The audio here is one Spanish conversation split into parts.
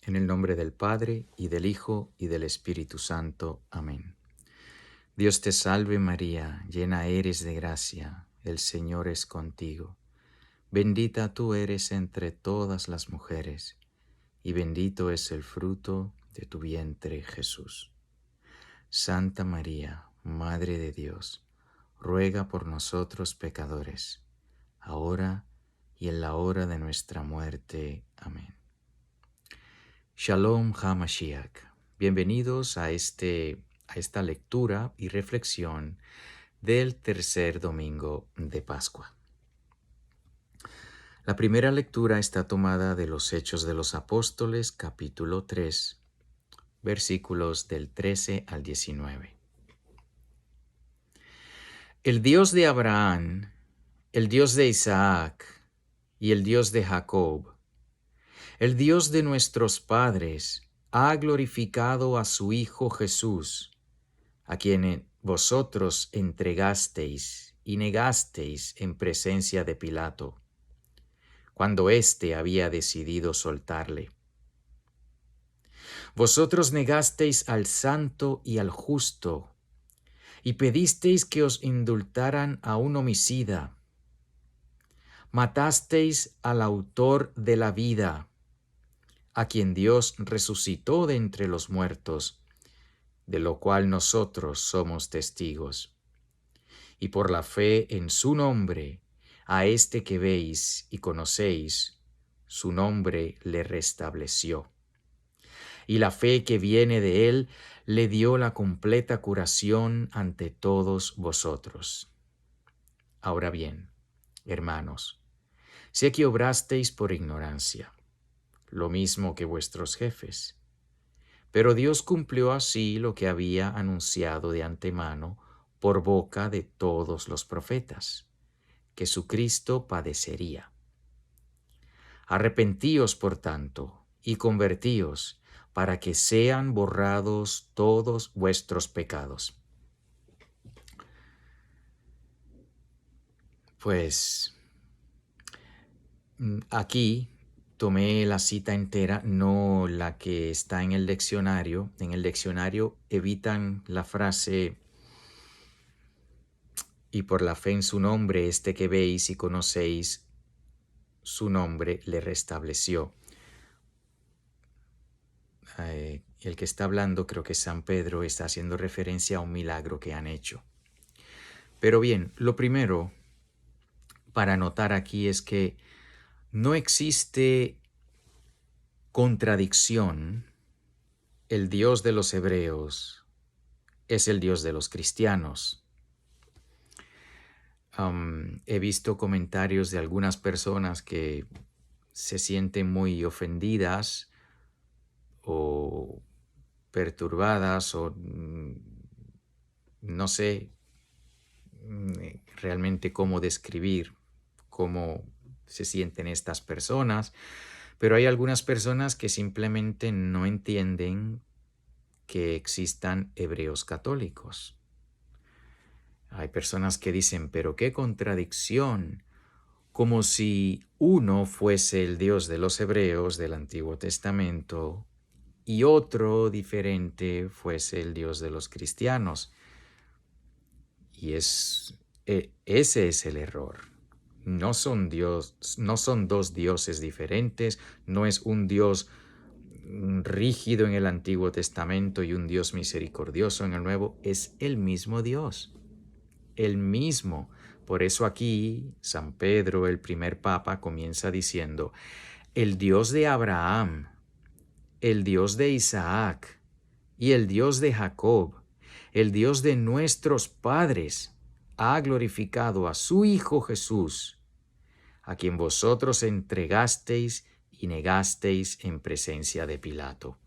En el nombre del Padre, y del Hijo, y del Espíritu Santo. Amén. Dios te salve María, llena eres de gracia, el Señor es contigo. Bendita tú eres entre todas las mujeres, y bendito es el fruto de tu vientre, Jesús. Santa María, Madre de Dios, ruega por nosotros pecadores, ahora y en la hora de nuestra muerte. Amén. Shalom HaMashiach. Bienvenidos a esta lectura y reflexión del tercer domingo de Pascua. La primera lectura está tomada de los Hechos de los Apóstoles, capítulo 3, versículos del 13 al 19. El Dios de Abraham, el Dios de Isaac y el Dios de Jacob, el Dios de nuestros padres, ha glorificado a su Hijo Jesús, a quien vosotros entregasteis y negasteis en presencia de Pilato, cuando éste había decidido soltarle. Vosotros negasteis al santo y al justo, y pedisteis que os indultaran a un homicida. Matasteis al autor de la vida, a quien Dios resucitó de entre los muertos, de lo cual nosotros somos testigos. Y por la fe en su nombre, a este que veis y conocéis, su nombre le restableció. Y la fe que viene de él le dio la completa curación ante todos vosotros. Ahora bien, hermanos, sé que obrasteis por ignorancia, lo mismo que vuestros jefes. Pero Dios cumplió así lo que había anunciado de antemano por boca de todos los profetas, que su Cristo padecería. Arrepentíos, por tanto, y convertíos, para que sean borrados todos vuestros pecados. Pues aquí tomé la cita entera, no la que está en el diccionario. En el diccionario evitan la frase "y por la fe en su nombre, este que veis y conocéis, su nombre le restableció". El que está hablando, creo que San Pedro, está haciendo referencia a un milagro que han hecho. Pero bien, lo primero para notar aquí es que no existe contradicción. El Dios de los hebreos es el Dios de los cristianos. He visto comentarios de algunas personas que se sienten muy ofendidas o perturbadas o no sé realmente cómo describir cómo se sienten estas personas, pero hay algunas personas que simplemente no entienden que existan hebreos católicos. Hay personas que dicen, pero qué contradicción, como si uno fuese el Dios de los hebreos del Antiguo Testamento y otro diferente fuese el Dios de los cristianos. Y ese es el error. No son dos dioses diferentes, no es un Dios rígido en el Antiguo Testamento y un Dios misericordioso en el Nuevo, es el mismo Dios, el mismo. Por eso aquí San Pedro, el primer papa, comienza diciendo, el Dios de Abraham, el Dios de Isaac y el Dios de Jacob, el Dios de nuestros padres, ha glorificado a su Hijo Jesús, a quien vosotros entregasteis y negasteis en presencia de Pilato.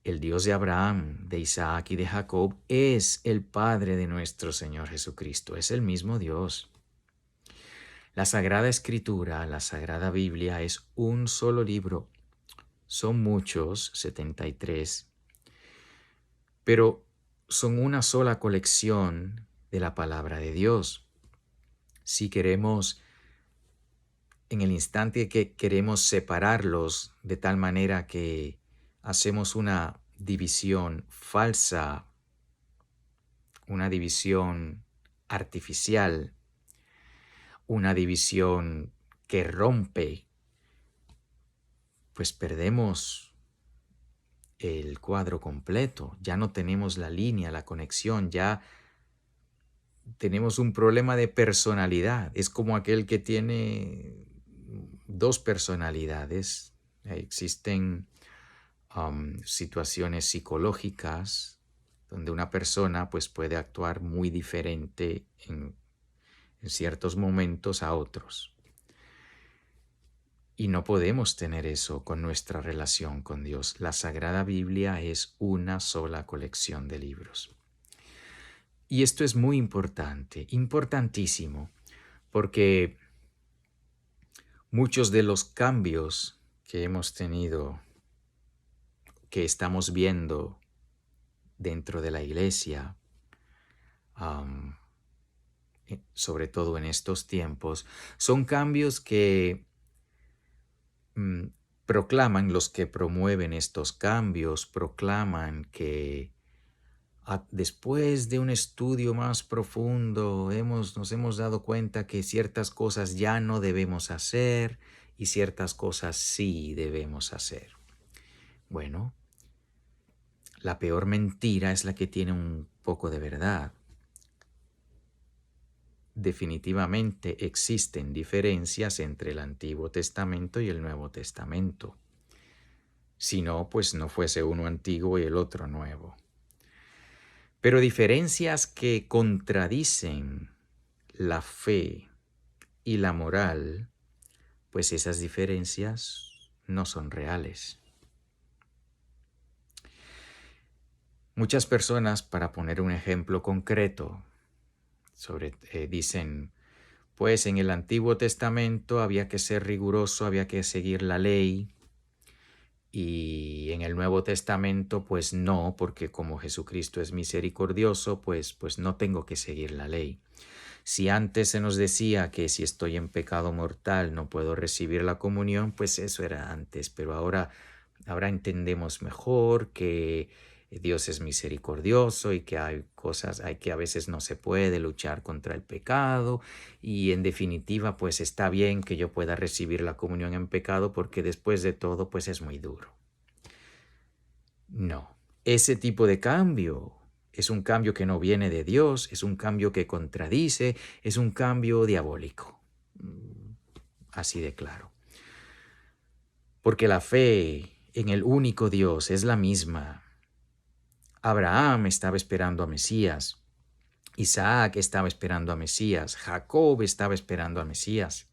El Dios de Abraham, de Isaac y de Jacob es el Padre de nuestro Señor Jesucristo, es el mismo Dios. La Sagrada Escritura, la Sagrada Biblia, es un solo libro. Son muchos, 73, pero son una sola colección de la palabra de Dios. Si queremos en el instante que queremos separarlos de tal manera que hacemos una división falsa, una división artificial, una división que rompe, pues perdemos el cuadro completo, ya no tenemos la línea, la conexión, ya tenemos un problema de personalidad. Es como aquel que tiene dos personalidades. Existen situaciones psicológicas donde una persona pues puede actuar muy diferente en ciertos momentos a otros. Y no podemos tener eso con nuestra relación con Dios. La Sagrada Biblia es una sola colección de libros. Y esto es muy importante, importantísimo, porque muchos de los cambios que hemos tenido, que estamos viendo dentro de la iglesia, sobre todo en estos tiempos, son cambios que mm, proclaman, los que promueven estos cambios, proclaman que después de un estudio más profundo nos hemos dado cuenta que ciertas cosas ya no debemos hacer y ciertas cosas sí debemos hacer. Bueno, la peor mentira es la que tiene un poco de verdad. Definitivamente existen diferencias entre el Antiguo Testamento y el Nuevo Testamento. Si no, pues no fuese uno antiguo y el otro nuevo. Pero diferencias que contradicen la fe y la moral, pues esas diferencias no son reales. Muchas personas, para poner un ejemplo concreto, dicen, pues en el Antiguo Testamento había que ser riguroso, había que seguir la ley, y en el Nuevo Testamento pues no, porque como Jesucristo es misericordioso, pues no tengo que seguir la ley. Si antes se nos decía que si estoy en pecado mortal no puedo recibir la comunión, pues eso era antes, pero ahora entendemos mejor que Dios es misericordioso y que hay que a veces no se puede luchar contra el pecado, y en definitiva pues está bien que yo pueda recibir la comunión en pecado porque después de todo pues es muy duro. No, ese tipo de cambio es un cambio que no viene de Dios, es un cambio que contradice, es un cambio diabólico. Así de claro. Porque la fe en el único Dios es la misma. Abraham estaba esperando a Mesías, Isaac estaba esperando a Mesías, Jacob estaba esperando a Mesías.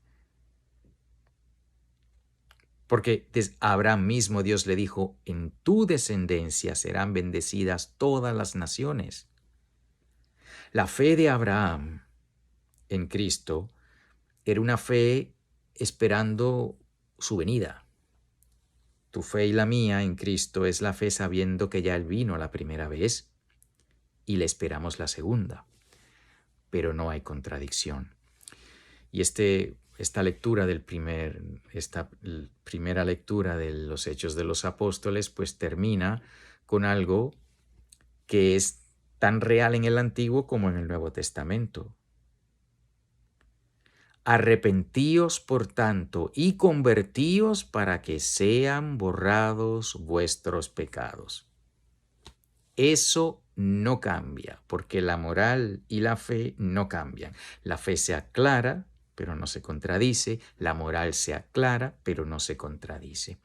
Porque a Abraham mismo Dios le dijo, en tu descendencia serán bendecidas todas las naciones. La fe de Abraham en Cristo era una fe esperando su venida. Tu fe y la mía en Cristo es la fe sabiendo que ya Él vino la primera vez y le esperamos la segunda. Pero no hay contradicción. Y esta primera lectura de los Hechos de los Apóstoles, pues termina con algo que es tan real en el Antiguo como en el Nuevo Testamento. Arrepentíos, por tanto, y convertíos para que sean borrados vuestros pecados. Eso no cambia, porque la moral y la fe no cambian. La fe se aclara, pero no se contradice. La moral se aclara, pero no se contradice.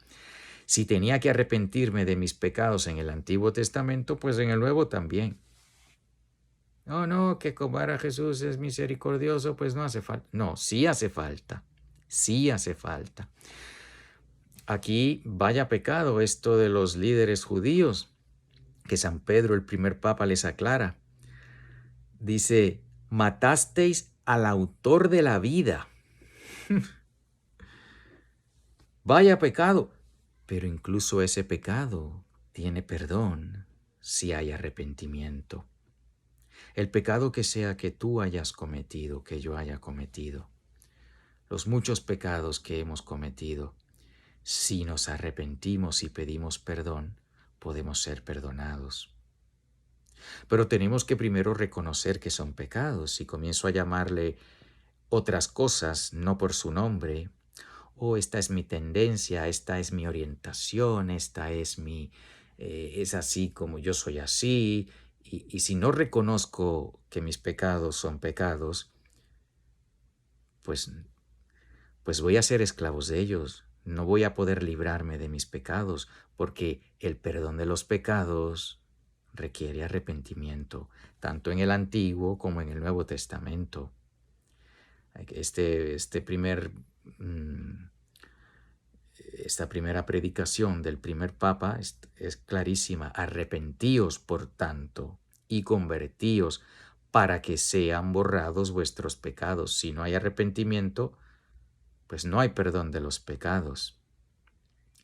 Si tenía que arrepentirme de mis pecados en el Antiguo Testamento, pues en el Nuevo también. No, que como ahora Jesús es misericordioso, pues no hace falta. No, sí hace falta. Sí hace falta. Aquí vaya pecado esto de los líderes judíos, que San Pedro, el primer papa, les aclara. Dice, matasteis al autor de la vida. Vaya pecado. Pero incluso ese pecado tiene perdón si hay arrepentimiento. El pecado que sea que tú hayas cometido, que yo haya cometido, los muchos pecados que hemos cometido. Si nos arrepentimos y pedimos perdón, podemos ser perdonados. Pero tenemos que primero reconocer que son pecados. Si comienzo a llamarle otras cosas, no por su nombre, esta es mi tendencia, esta es mi orientación, es así como yo soy así, y si no reconozco que mis pecados son pecados, pues, pues voy a ser esclavos de ellos. No voy a poder librarme de mis pecados, porque el perdón de los pecados requiere arrepentimiento, tanto en el Antiguo como en el Nuevo Testamento. Mm, esta primera predicación del primer papa es clarísima. Arrepentíos, por tanto, y convertíos para que sean borrados vuestros pecados. Si no hay arrepentimiento, pues no hay perdón de los pecados.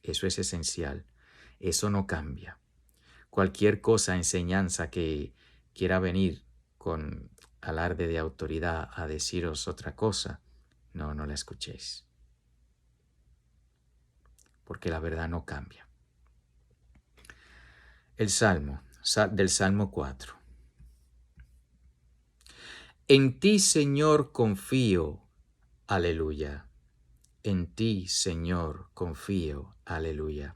Eso es esencial. Eso no cambia. Cualquier cosa, enseñanza que quiera venir con alarde de autoridad a deciros otra cosa, no la escuchéis. Porque la verdad no cambia. El Salmo, del Salmo 4. En ti, Señor, confío. Aleluya. En ti, Señor, confío. Aleluya.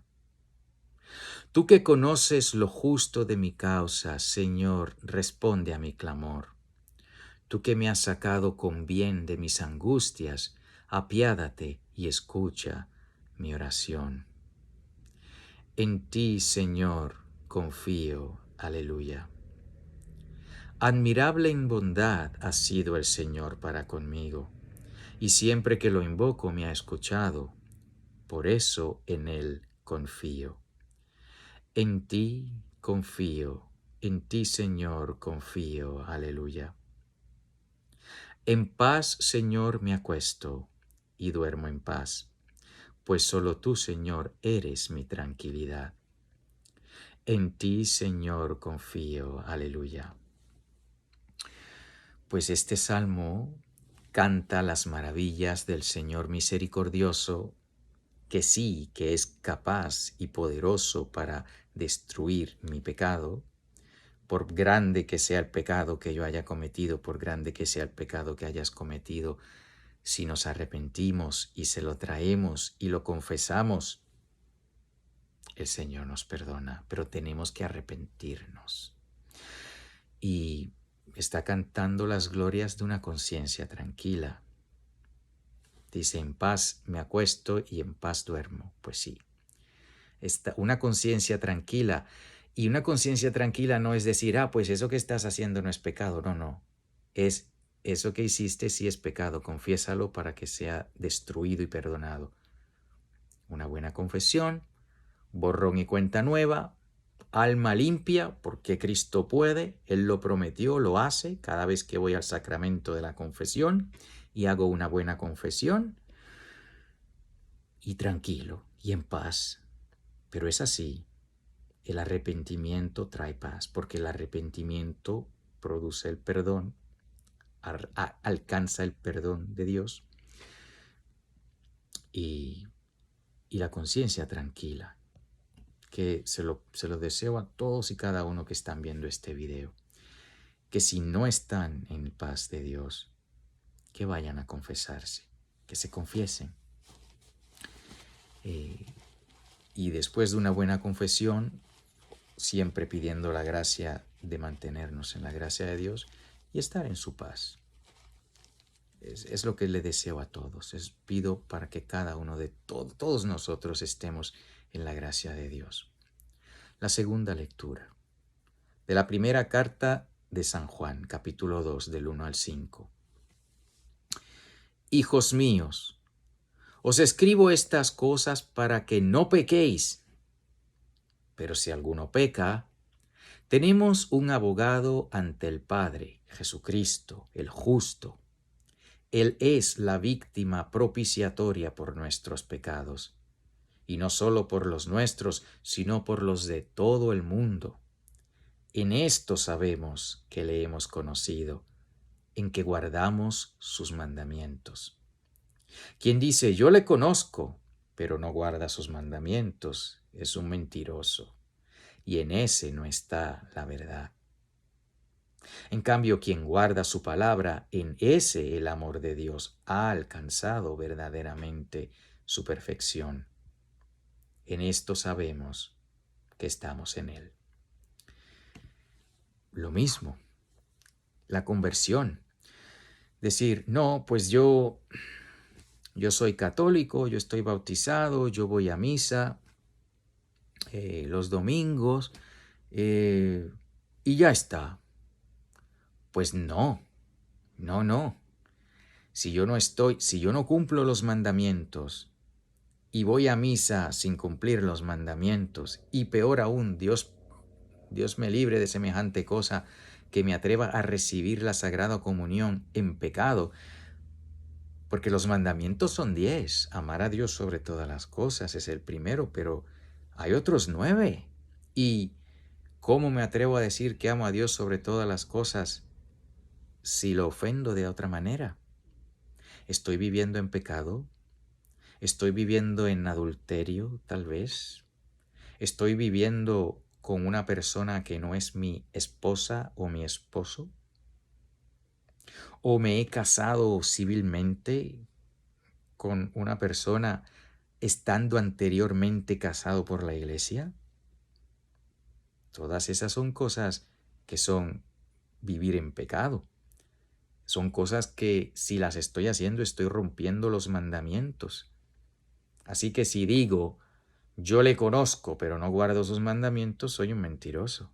Tú que conoces lo justo de mi causa, Señor, responde a mi clamor. Tú que me has sacado con bien de mis angustias, apiádate y escucha mi oración. En ti, Señor, confío. Aleluya. Admirable en bondad ha sido el Señor para conmigo, y siempre que lo invoco me ha escuchado. Por eso en Él confío. En ti confío, en ti, Señor, confío. Aleluya. En paz, Señor, me acuesto y duermo en paz, pues solo tú, Señor, eres mi tranquilidad. En ti, Señor, confío. Aleluya. Pues este salmo canta las maravillas del Señor misericordioso, que sí, que es capaz y poderoso para destruir mi pecado, por grande que sea el pecado que yo haya cometido, por grande que sea el pecado que hayas cometido. Si nos arrepentimos y se lo traemos y lo confesamos, el Señor nos perdona, pero tenemos que arrepentirnos. Y está cantando las glorias de una conciencia tranquila. Dice, en paz me acuesto y en paz duermo. Pues sí, una conciencia tranquila. Y una conciencia tranquila no es decir, pues eso que estás haciendo no es pecado. No. Es eso que hiciste sí es pecado. Confiésalo para que sea destruido y perdonado. Una buena confesión, borrón y cuenta nueva, alma limpia, porque Cristo puede, Él lo prometió, lo hace cada vez que voy al sacramento de la confesión y hago una buena confesión, y tranquilo y en paz. Pero es así, el arrepentimiento trae paz, porque el arrepentimiento produce el perdón, alcanza el perdón de Dios y la conciencia tranquila, que se lo deseo a todos y cada uno que están viendo este video, que si no están en paz de Dios, que vayan a confesarse, que se confiesen. Y después de una buena confesión, siempre pidiendo la gracia de mantenernos en la gracia de Dios y estar en su paz. Es lo que le deseo a todos. Pido para que cada uno de todos nosotros estemos en la gracia de Dios. La segunda lectura de la primera carta de San Juan, capítulo 2, del 1 al 5. Hijos míos, os escribo estas cosas para que no pequéis. Pero si alguno peca, tenemos un abogado ante el Padre, Jesucristo, el justo. Él es la víctima propiciatoria por nuestros pecados, y no solo por los nuestros, sino por los de todo el mundo. En esto sabemos que le hemos conocido, en que guardamos sus mandamientos. Quien dice, yo le conozco, pero no guarda sus mandamientos, es un mentiroso, y en ese no está la verdad. En cambio, quien guarda su palabra, en ese el amor de Dios ha alcanzado verdaderamente su perfección. En esto sabemos que estamos en Él. Lo mismo, la conversión. Decir, no, pues yo soy católico, yo estoy bautizado, yo voy a misa los domingos eh, y ya está. Pues no, no, no. Si yo no cumplo los mandamientos y voy a misa sin cumplir los mandamientos, y peor aún, Dios me libre de semejante cosa, que me atreva a recibir la Sagrada Comunión en pecado, porque los mandamientos son 10. Amar a Dios sobre todas las cosas es el primero, pero hay otros 9. ¿Y cómo me atrevo a decir que amo a Dios sobre todas las cosas si lo ofendo de otra manera? ¿Estoy viviendo en pecado? ¿Estoy viviendo en adulterio, tal vez? ¿Estoy viviendo con una persona que no es mi esposa o mi esposo? ¿O me he casado civilmente con una persona estando anteriormente casado por la iglesia? Todas esas son cosas que son vivir en pecado. Son cosas que si las estoy haciendo estoy rompiendo los mandamientos. Así que si digo, yo le conozco pero no guardo sus mandamientos, soy un mentiroso.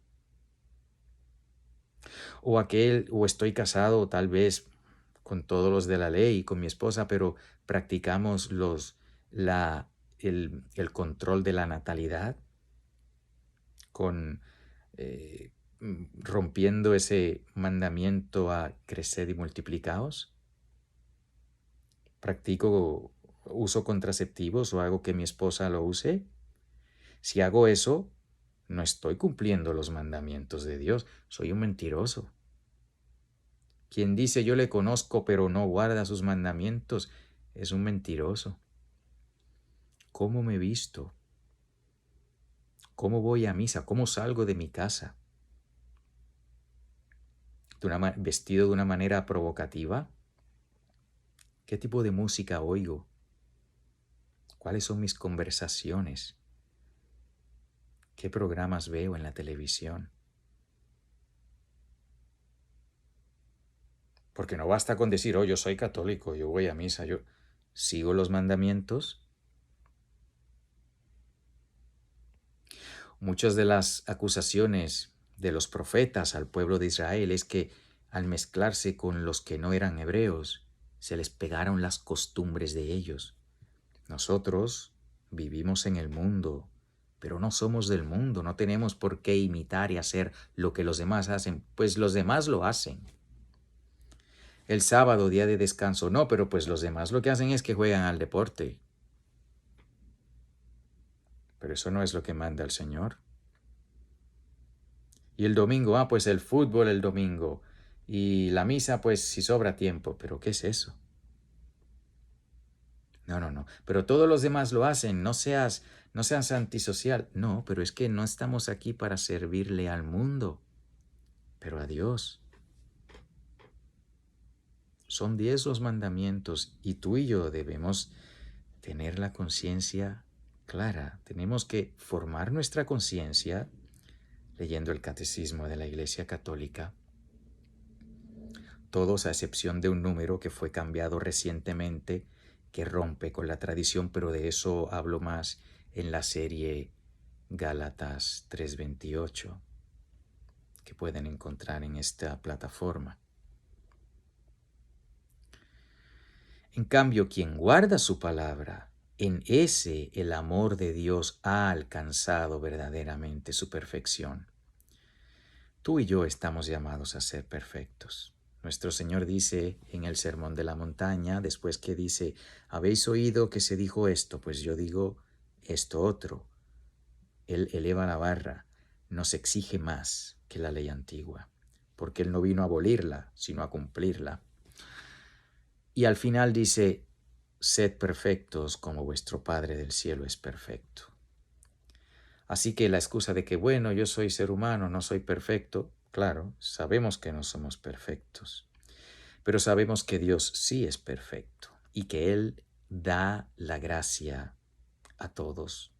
O estoy casado tal vez con todos los de la ley, con mi esposa, pero practicamos el control de la natalidad, con rompiendo ese mandamiento a crecer y multiplicaos. Practico uso contraceptivos o hago que mi esposa lo use. Si hago eso, no estoy cumpliendo los mandamientos de Dios, soy un mentiroso. Quien dice yo le conozco pero no guarda sus mandamientos es un mentiroso. ¿Cómo me visto? ¿Cómo voy a misa? ¿Cómo salgo de mi casa? ¿Vestido de una manera provocativa? ¿Qué tipo de música oigo? ¿Cuáles son mis conversaciones? ¿Qué programas veo en la televisión? Porque no basta con decir, oh, yo soy católico, yo voy a misa, yo sigo los mandamientos. Muchas de las acusaciones de los profetas al pueblo de Israel es que al mezclarse con los que no eran hebreos, se les pegaron las costumbres de ellos. Nosotros vivimos en el mundo, pero no somos del mundo, no tenemos por qué imitar y hacer lo que los demás hacen, pues los demás lo hacen. El sábado, día de descanso, no, pero pues los demás lo que hacen es que juegan al deporte. Pero eso no es lo que manda el Señor. Y el domingo, pues el fútbol el domingo. Y la misa, pues si sobra tiempo. ¿Pero qué es eso? No, no, no. Pero todos los demás lo hacen. No seas antisocial. No, pero es que no estamos aquí para servirle al mundo, pero a Dios. Son 10 los mandamientos y tú y yo debemos tener la conciencia clara. Tenemos que formar nuestra conciencia leyendo el Catecismo de la Iglesia Católica, todos a excepción de un número que fue cambiado recientemente, que rompe con la tradición, pero de eso hablo más en la serie Gálatas 3:28, que pueden encontrar en esta plataforma. En cambio, quien guarda su palabra, en ese el amor de Dios ha alcanzado verdaderamente su perfección. Tú y yo estamos llamados a ser perfectos. Nuestro Señor dice en el Sermón de la Montaña, después que dice, habéis oído que se dijo esto, pues yo digo esto otro. Él eleva la barra, nos exige más que la ley antigua, porque Él no vino a abolirla, sino a cumplirla. Y al final dice, sed perfectos como vuestro Padre del cielo es perfecto. Así que la excusa de que, bueno, yo soy ser humano, no soy perfecto, claro, sabemos que no somos perfectos, pero sabemos que Dios sí es perfecto y que Él da la gracia a todos.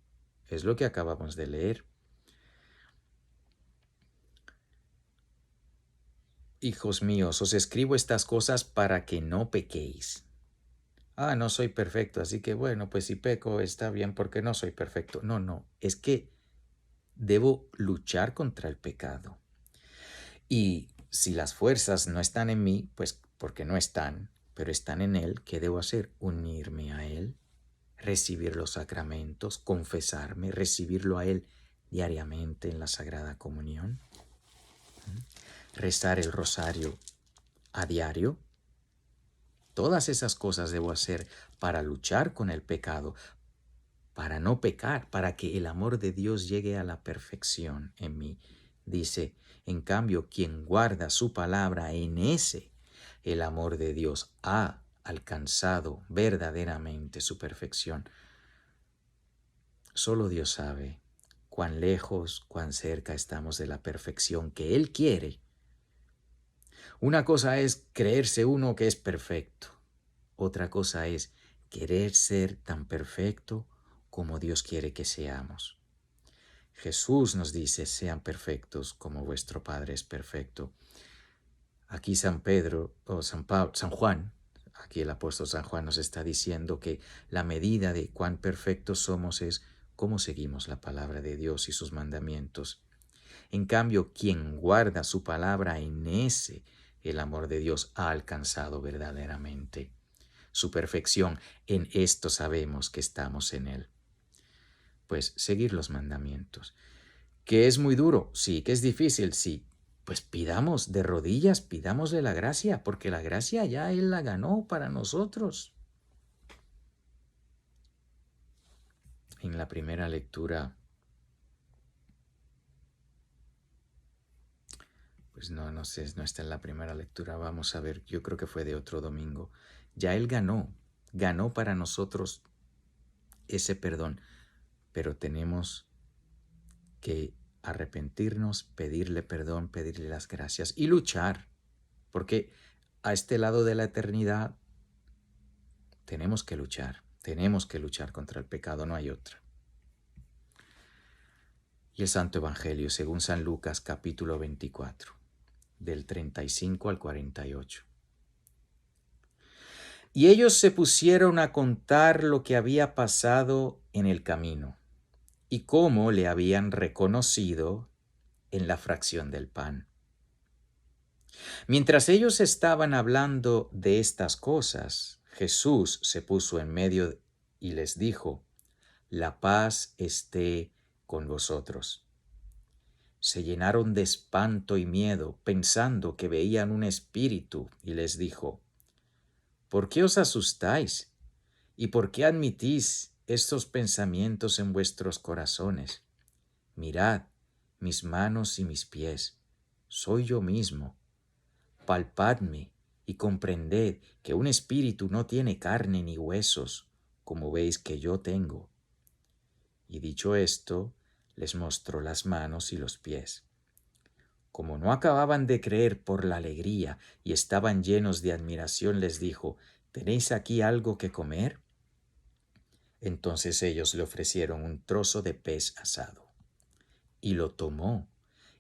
Es lo que acabamos de leer. Hijos míos, os escribo estas cosas para que no pequéis. Ah, no soy perfecto, así que bueno, pues si peco está bien porque no soy perfecto. No, no, es que debo luchar contra el pecado. Y si las fuerzas no están en mí, pues porque no están, pero están en Él, ¿qué debo hacer? Unirme a Él, recibir los sacramentos, confesarme, recibirlo a Él diariamente en la Sagrada Comunión, rezar el rosario a diario. Todas esas cosas debo hacer para luchar con el pecado, para no pecar, para que el amor de Dios llegue a la perfección en mí. Dice, en cambio, quien guarda su palabra, en ese el amor de Dios ha alcanzado verdaderamente su perfección. Solo Dios sabe cuán lejos, cuán cerca estamos de la perfección que Él quiere. Una cosa es creerse uno que es perfecto. Otra cosa es querer ser tan perfecto como Dios quiere que seamos. Jesús nos dice, sean perfectos como vuestro Padre es perfecto. Aquí San Pedro o San Juan, aquí el apóstol San Juan nos está diciendo que la medida de cuán perfectos somos es cómo seguimos la palabra de Dios y sus mandamientos. En cambio, quien guarda su palabra en ese, el amor de Dios ha alcanzado verdaderamente su perfección. En esto sabemos que estamos en Él. Pues seguir los mandamientos. ¿Que es muy duro? Sí. ¿Que es difícil? Sí. Pues pidamos de rodillas, pidámosle la gracia, porque la gracia ya Él la ganó para nosotros. En la primera lectura, pues no sé, no está en la primera lectura, vamos a ver, yo creo que fue de otro domingo. Ya Él ganó para nosotros ese perdón, pero tenemos que arrepentirnos, pedirle perdón, pedirle las gracias y luchar, porque a este lado de la eternidad tenemos que luchar contra el pecado, no hay otra. Y el Santo Evangelio, según San Lucas, capítulo 24, del 35 al 48. Y ellos se pusieron a contar lo que había pasado en el camino y cómo le habían reconocido en la fracción del pan. Mientras ellos estaban hablando de estas cosas, Jesús se puso en medio y les dijo, la paz esté con vosotros. Se llenaron de espanto y miedo, pensando que veían un espíritu, y les dijo, ¿por qué os asustáis? ¿Y por qué admitís estos pensamientos en vuestros corazones? Mirad mis manos y mis pies, soy yo mismo. Palpadme y comprended que un espíritu no tiene carne ni huesos, como veis que yo tengo. Y dicho esto, les mostró las manos y los pies. Como no acababan de creer por la alegría y estaban llenos de admiración, les dijo, ¿tenéis aquí algo que comer? Entonces ellos le ofrecieron un trozo de pez asado. Y lo tomó,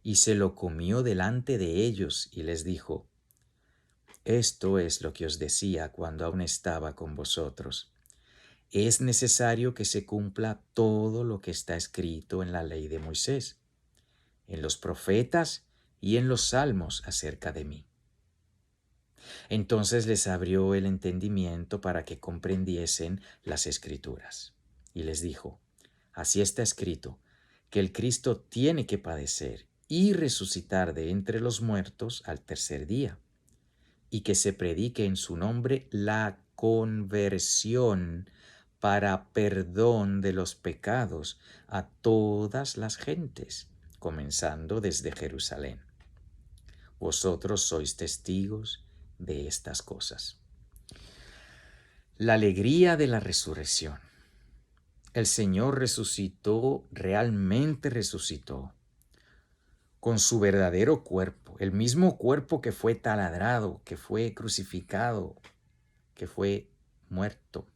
y se lo comió delante de ellos, y les dijo, esto es lo que os decía cuando aún estaba con vosotros. Es necesario que se cumpla todo lo que está escrito en la ley de Moisés, en los profetas y en los salmos acerca de mí. Entonces les abrió el entendimiento para que comprendiesen las escrituras. Y les dijo, así está escrito, que el Cristo tiene que padecer y resucitar de entre los muertos al tercer día, y que se predique en su nombre la conversión para perdón de los pecados a todas las gentes, comenzando desde Jerusalén. Vosotros sois testigos de estas cosas. La alegría de la resurrección. El Señor resucitó, realmente resucitó, con su verdadero cuerpo, el mismo cuerpo que fue taladrado, que fue crucificado, que fue muerto.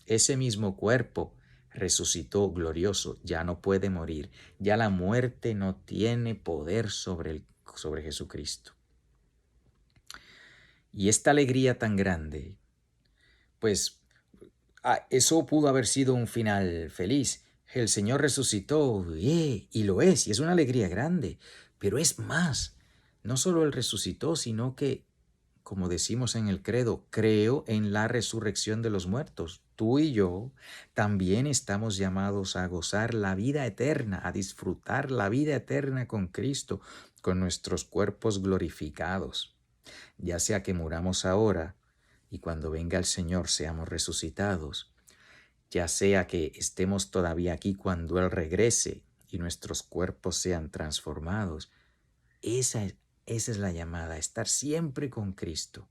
Ese mismo cuerpo resucitó glorioso, ya no puede morir, ya la muerte no tiene poder sobre Jesucristo. Y esta alegría tan grande, pues eso pudo haber sido un final feliz. El Señor resucitó, y lo es, y es una alegría grande, pero es más. No solo Él resucitó, sino que, como decimos en el credo, creo en la resurrección de los muertos. Tú y yo también estamos llamados a gozar la vida eterna, a disfrutar la vida eterna con Cristo, con nuestros cuerpos glorificados. Ya sea que muramos ahora y cuando venga el Señor seamos resucitados, ya sea que estemos todavía aquí cuando Él regrese y nuestros cuerpos sean transformados. Esa es la llamada, estar siempre con Cristo.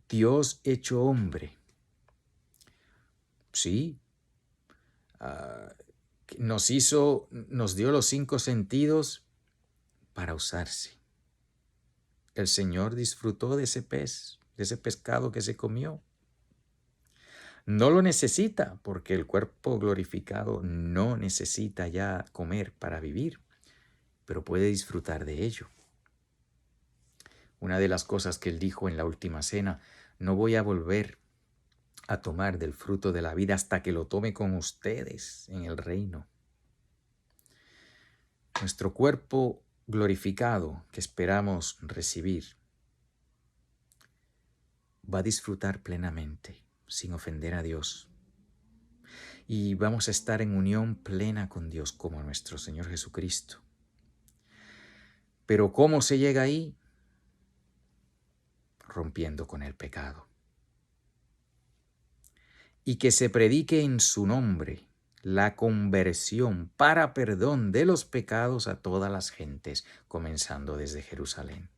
Dios hecho hombre. Sí, ah, nos dio los 5 sentidos para usarse. El Señor disfrutó de ese pez, de ese pescado que se comió. No lo necesita porque el cuerpo glorificado no necesita ya comer para vivir, pero puede disfrutar de ello. Una de las cosas que Él dijo en la última cena, no voy a volver a tomar del fruto de la vida hasta que lo tome con ustedes en el reino. Nuestro cuerpo glorificado que esperamos recibir va a disfrutar plenamente, sin ofender a Dios. Y vamos a estar en unión plena con Dios como nuestro Señor Jesucristo. Pero ¿cómo se llega ahí? Rompiendo con el pecado. Y que se predique en su nombre la conversión para perdón de los pecados a todas las gentes, comenzando desde Jerusalén.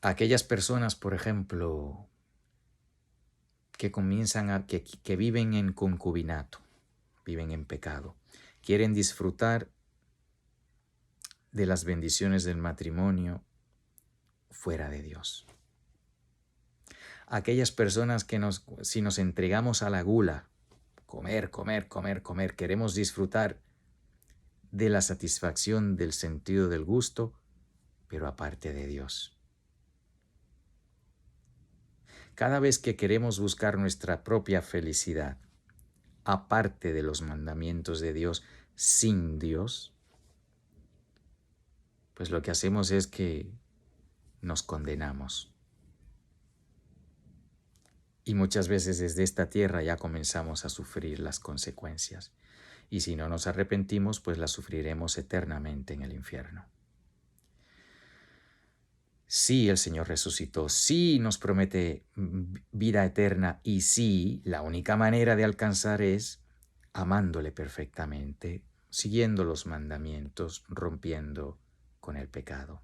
Aquellas personas, por ejemplo, que viven en concubinato, viven en pecado, quieren disfrutar de las bendiciones del matrimonio fuera de Dios. Aquellas personas que si nos entregamos a la gula, comer, comer, comer, comer, queremos disfrutar de la satisfacción del sentido del gusto, pero aparte de Dios. Cada vez que queremos buscar nuestra propia felicidad, aparte de los mandamientos de Dios, sin Dios, pues lo que hacemos es que nos condenamos. Y muchas veces desde esta tierra ya comenzamos a sufrir las consecuencias. Y si no nos arrepentimos, pues las sufriremos eternamente en el infierno. Sí, el Señor resucitó, sí nos promete vida eterna y sí, la única manera de alcanzar es amándole perfectamente, siguiendo los mandamientos, rompiendo con el pecado.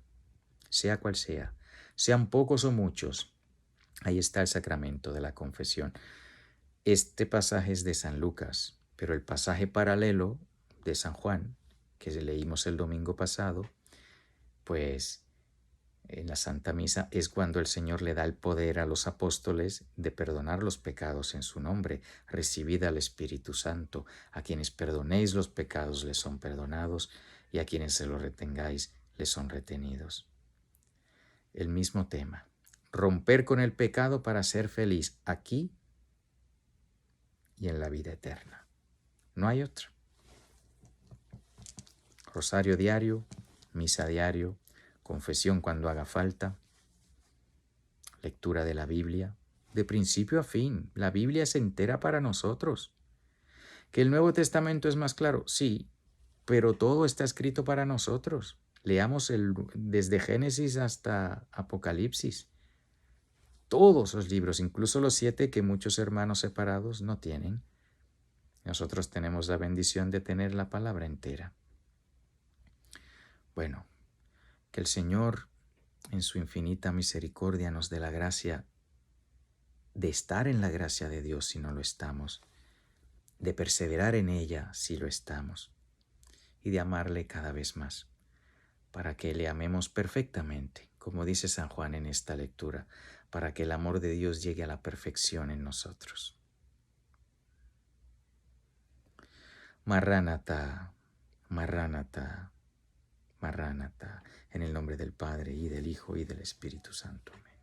Sea cual sea, sean pocos o muchos, ahí está el sacramento de la confesión. Este pasaje es de San Lucas, pero el pasaje paralelo de San Juan, que leímos el domingo pasado, pues en la Santa Misa es cuando el Señor le da el poder a los apóstoles de perdonar los pecados en su nombre. Recibid al Espíritu Santo. A quienes perdonéis los pecados les son perdonados y a quienes se los retengáis les son retenidos. El mismo tema. Romper con el pecado para ser feliz aquí y en la vida eterna. No hay otra. Rosario diario, misa diario, confesión cuando haga falta, lectura de la Biblia, de principio a fin. La Biblia es entera para nosotros. ¿Que el Nuevo Testamento es más claro? Sí, pero todo está escrito para nosotros. Leamos desde Génesis hasta Apocalipsis. Todos los libros, incluso los 7 que muchos hermanos separados no tienen. Nosotros tenemos la bendición de tener la palabra entera. Bueno, que el Señor en su infinita misericordia nos dé la gracia de estar en la gracia de Dios si no lo estamos, de perseverar en ella si lo estamos, y de amarle cada vez más, para que le amemos perfectamente, como dice San Juan en esta lectura, para que el amor de Dios llegue a la perfección en nosotros. Marránata, Marránata, Marránata, en el nombre del Padre, y del Hijo, y del Espíritu Santo. Amén.